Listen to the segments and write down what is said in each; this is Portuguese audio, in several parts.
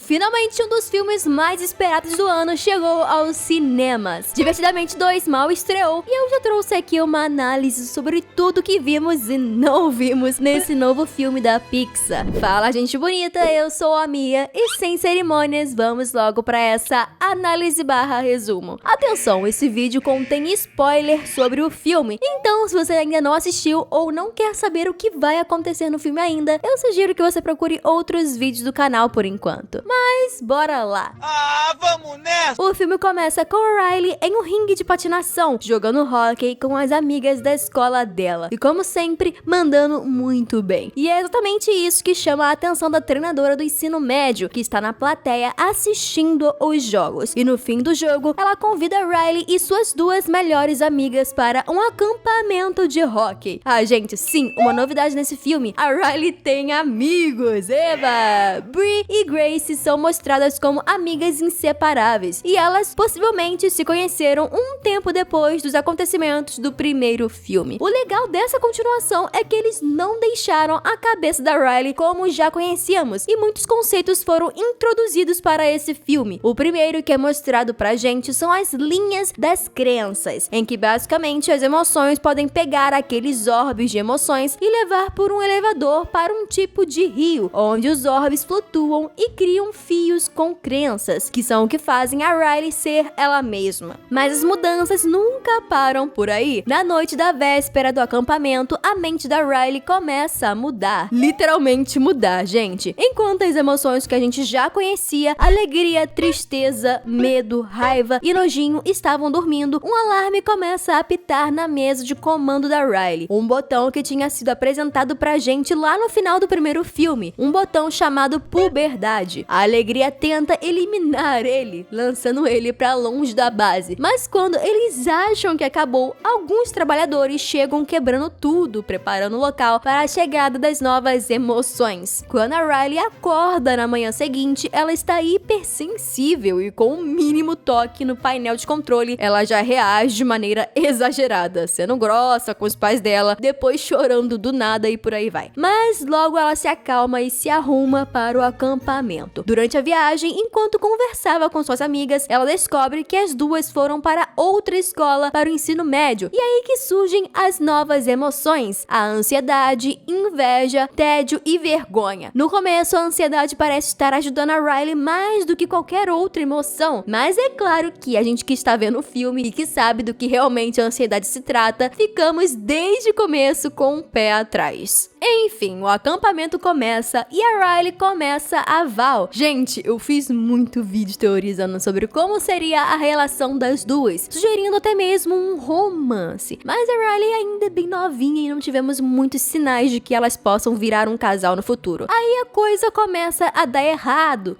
Finalmente, um dos filmes mais esperados do ano chegou aos cinemas. Divertidamente 2 mal estreou e eu já trouxe aqui uma análise sobre tudo que vimos e não vimos nesse novo filme da Pixar. Fala, gente bonita, eu sou a Mia e sem cerimônias, vamos logo pra essa análise barra resumo. Atenção, esse vídeo contém spoiler sobre o filme, então se você ainda não assistiu ou não quer saber o que vai acontecer no filme ainda, eu sugiro que você procure outros vídeos do canal por enquanto. Mas bora lá! Vamos nessa! O filme começa com a Riley em um ringue de patinação, jogando hóquei com as amigas da escola dela. E como sempre, mandando muito bem. E é exatamente isso que chama a atenção da treinadora do ensino médio, que está na plateia assistindo os jogos. E no fim do jogo, ela convida a Riley e suas duas melhores amigas para um acampamento de hóquei. Gente, sim, uma novidade nesse filme, a Riley tem amigos, eba! Bree e Grace são mostradas como amigas inseparáveis, e elas possivelmente se conheceram um tempo depois dos acontecimentos do primeiro filme. O legal dessa continuação é que eles não deixaram a cabeça da Riley como já conhecíamos, e muitos conceitos foram introduzidos para esse filme. O primeiro que é mostrado pra gente são as linhas das crenças, em que basicamente as emoções podem pegar aqueles orbes de emoções e levar por um elevador para um tipo de rio, onde os orbes flutuam e criam fios com crenças, que são o que fazem a Riley ser ela mesma. Mas as mudanças nunca param por aí. Na noite da véspera do acampamento, a mente da Riley começa a mudar. Literalmente mudar, gente. Enquanto as emoções que a gente já conhecia, alegria, tristeza, medo, raiva e nojinho estavam dormindo, um alarme começa a apitar na mesa de comando da Riley. Um botão que tinha sido apresentado pra gente lá no final do primeiro filme. Um botão chamado puberdade. A alegria tenta eliminar ele, lançando ele pra longe da base. Mas quando eles acham que acabou, alguns trabalhadores chegam quebrando tudo, preparando o local para a chegada das novas emoções. Quando a Riley acorda na manhã seguinte, ela está hipersensível e com o mínimo toque no painel de controle, ela já reage de maneira exagerada, sendo grossa com os pais dela, depois chorando do nada e por aí vai. Mas logo ela se acalma e se arruma para o acampamento. Durante a viagem, enquanto conversava com suas amigas, ela descobre que as duas foram para outra escola para o ensino médio. E aí que surgem as novas emoções: a ansiedade, inveja, tédio e vergonha. No começo, a ansiedade parece estar ajudando a Riley mais do que qualquer outra emoção, mas é claro que a gente que está vendo o filme e que sabe do que realmente a ansiedade se trata, ficamos desde o começo com o pé atrás. Enfim, o acampamento começa e a Riley começa a Val. Gente, eu fiz muito vídeo teorizando sobre como seria a relação das duas, sugerindo até mesmo um romance. Mas a Riley ainda é bem novinha e não tivemos muitos sinais de que elas possam virar um casal no futuro. Aí a coisa começa a dar errado.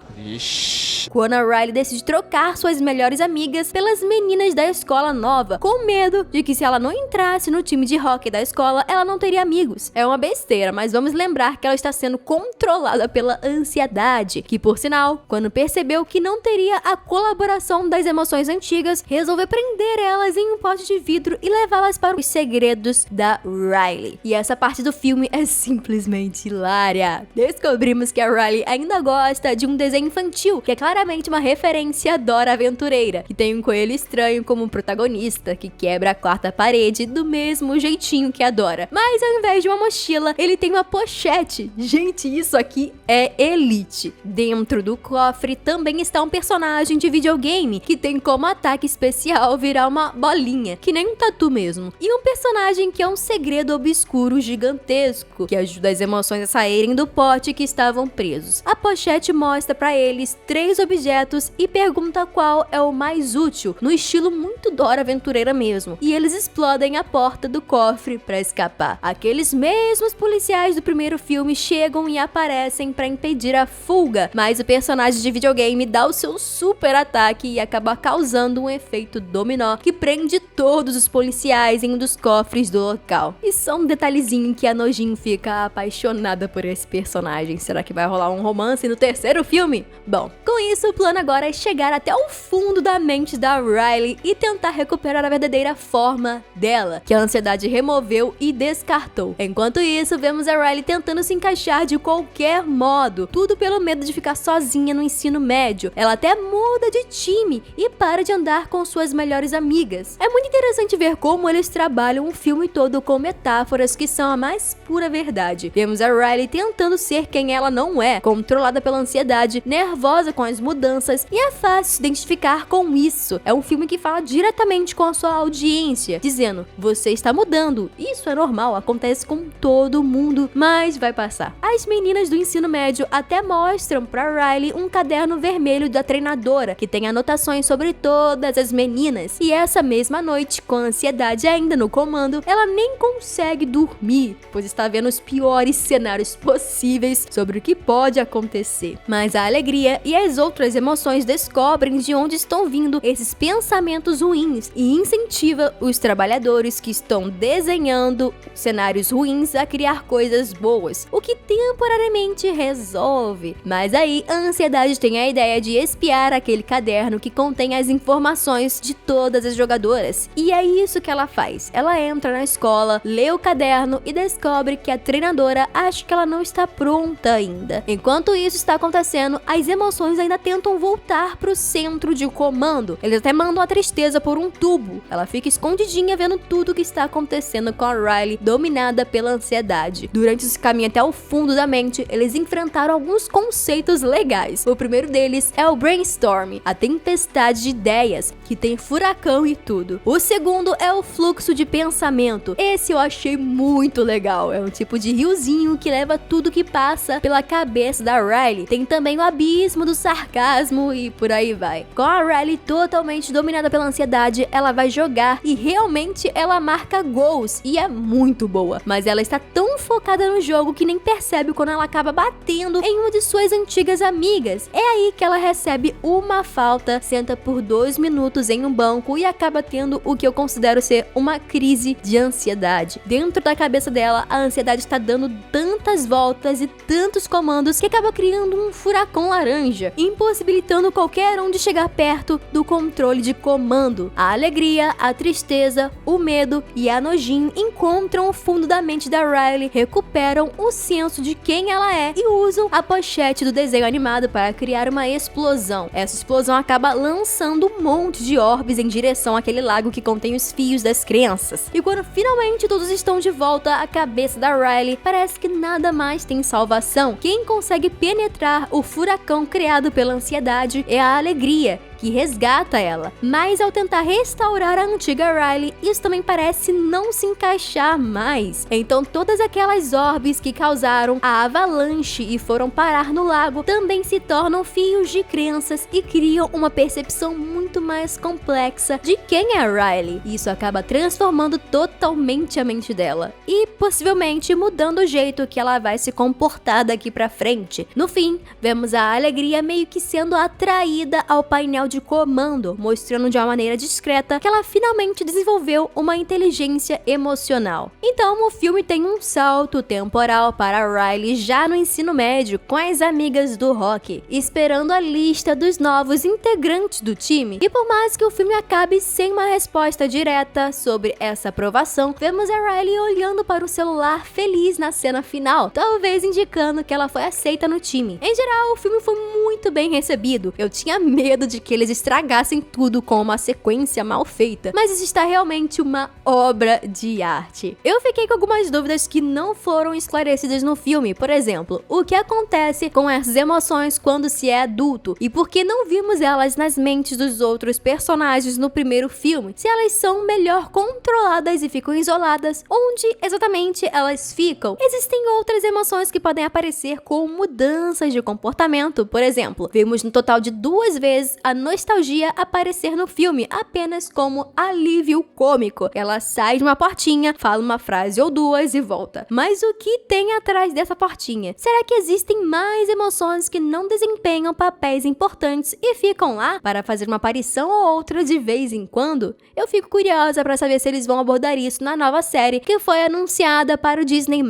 Quando a Riley decide trocar suas melhores amigas pelas meninas da escola nova, com medo de que se ela não entrasse no time de hóquei da escola, ela não teria amigos. É uma besteira, mas vamos lembrar que ela está sendo controlada pela ansiedade, que por sinal, quando percebeu que não teria a colaboração das emoções antigas, resolveu prender elas em um pote de vidro e levá-las para os segredos da Riley. E essa parte do filme é simplesmente hilária. Descobrimos que a Riley ainda gosta de um desenho infantil, que é claramente uma referência a Dora Aventureira, que tem um coelho estranho como protagonista, que quebra a quarta parede do mesmo jeitinho que a Dora. Mas ao invés de uma mochila, ele tem uma pochete. Gente, isso aqui é elite. Dentro do cofre também está um personagem de videogame, que tem como ataque especial virar uma bolinha, que nem um tatu mesmo. E um personagem que é um segredo obscuro gigantesco, que ajuda as emoções a saírem do pote que estavam presos. A pochete mostra pra eles 3 objetos e pergunta qual é o mais útil, no estilo muito Dora Aventureira mesmo. E eles explodem a porta do cofre pra escapar. Aqueles mesmos policiais do primeiro filme chegam e aparecem pra impedir a fuga, mas o personagem de videogame dá o seu super ataque e acaba causando um efeito dominó que prende todos os policiais em um dos cofres do local. E só um detalhezinho que a Nojinho fica apaixonada por esse personagem. Será que vai rolar um romance no terceiro filme? Bom, com Com isso, o plano agora é chegar até o fundo da mente da Riley e tentar recuperar a verdadeira forma dela, que a ansiedade removeu e descartou. Enquanto isso, vemos a Riley tentando se encaixar de qualquer modo, tudo pelo medo de ficar sozinha no ensino médio. Ela até muda de time e para de andar com suas melhores amigas. É muito interessante ver como eles trabalham o filme todo com metáforas que são a mais pura verdade. Vemos a Riley tentando ser quem ela não é, controlada pela ansiedade, nervosa com as mudanças, e é fácil se identificar com isso. É um filme que fala diretamente com a sua audiência, dizendo: você está mudando, isso é normal, acontece com todo mundo, mas vai passar. As meninas do ensino médio até mostram pra Riley um caderno vermelho da treinadora, que tem anotações sobre todas as meninas, e essa mesma noite, com a ansiedade ainda no comando, ela nem consegue dormir, pois está vendo os piores cenários possíveis sobre o que pode acontecer. Mas a alegria e as outras emoções descobrem de onde estão vindo esses pensamentos ruins e incentiva os trabalhadores que estão desenhando cenários ruins a criar coisas boas, o que temporariamente resolve. Mas aí a ansiedade tem a ideia de espiar aquele caderno que contém as informações de todas as jogadoras. E é isso que ela faz. Ela entra na escola, lê o caderno e descobre que a treinadora acha que ela não está pronta ainda. Enquanto isso está acontecendo, as emoções ainda tentam voltar pro centro de comando. Eles até mandam a tristeza por um tubo. Ela fica escondidinha vendo tudo o que está acontecendo com a Riley, dominada pela ansiedade. Durante esse caminho até o fundo da mente, eles enfrentaram alguns conceitos legais. O primeiro deles é o brainstorm, a tempestade de ideias, que tem furacão e tudo. O segundo é o fluxo de pensamento. Esse eu achei muito legal. É um tipo de riozinho que leva tudo que passa pela cabeça da Riley. Tem também o abismo do sarcasmo e por aí vai. Com a Riley totalmente dominada pela ansiedade, ela vai jogar e realmente ela marca gols e é muito boa. Mas ela está tão focada no jogo que nem percebe quando ela acaba batendo em uma de suas antigas amigas. É aí que ela recebe uma falta, senta por 2 minutos em um banco e acaba tendo o que eu considero ser uma crise de ansiedade. Dentro da cabeça dela, a ansiedade está dando tantas voltas e tantos comandos que acaba criando um furacão laranja, impossibilitando qualquer um de chegar perto do controle de comando. A alegria, a tristeza, o medo e a nojinho encontram o fundo da mente da Riley, recuperam o senso de quem ela é e usam a pochete do desenho animado para criar uma explosão. Essa explosão acaba lançando um monte de orbes em direção àquele lago que contém os fios das crianças. E quando finalmente todos estão de volta, a cabeça da Riley parece que nada mais tem salvação. Quem consegue penetrar o furacão criado pela ansiedade é a alegria, que resgata ela. Mas ao tentar restaurar a antiga Riley, isso também parece não se encaixar mais. Então todas aquelas orbes que causaram a avalanche e foram parar no lago também se tornam fios de crenças e criam uma percepção muito mais complexa de quem é a Riley. Isso acaba transformando totalmente a mente dela e possivelmente mudando o jeito que ela vai se comportar daqui pra frente. No fim, vemos a alegria meio que sendo atraída ao painel de comando, mostrando de uma maneira discreta que ela finalmente desenvolveu uma inteligência emocional. Então o filme tem um salto temporal para a Riley já no ensino médio com as amigas do rock, esperando a lista dos novos integrantes do time. E por mais que o filme acabe sem uma resposta direta sobre essa aprovação, vemos a Riley olhando para o celular feliz na cena final, talvez indicando que ela foi aceita no time. Em geral, o filme foi muito bem recebido. Eu tinha medo de que eles estragassem tudo com uma sequência mal feita, mas isso está realmente uma obra de arte. Eu fiquei com algumas dúvidas que não foram esclarecidas no filme. Por exemplo, o que acontece com as emoções quando se é adulto e por que não vimos elas nas mentes dos outros personagens no primeiro filme? Se elas são melhor controladas e ficam isoladas, onde exatamente elas ficam? Existem outras emoções que podem aparecer com mudanças de comportamento. Por exemplo, vimos no total de 2 vezes a nostalgia aparecer no filme apenas como alívio cômico. Ela sai de uma portinha, fala uma frase ou duas e volta. Mas o que tem atrás dessa portinha? Será que existem mais emoções que não desempenham papéis importantes e ficam lá para fazer uma aparição ou outra de vez em quando? Eu fico curiosa para saber se eles vão abordar isso na nova série que foi anunciada para o Disney+.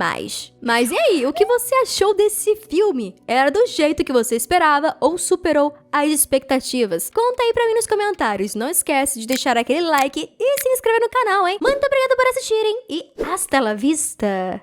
Mas e aí, o que você achou desse filme? Era do jeito que você esperava ou superou as expectativas? Conta aí pra mim nos comentários. Não esquece de deixar aquele like e se inscrever no canal, hein? Muito obrigada por assistirem e hasta la vista!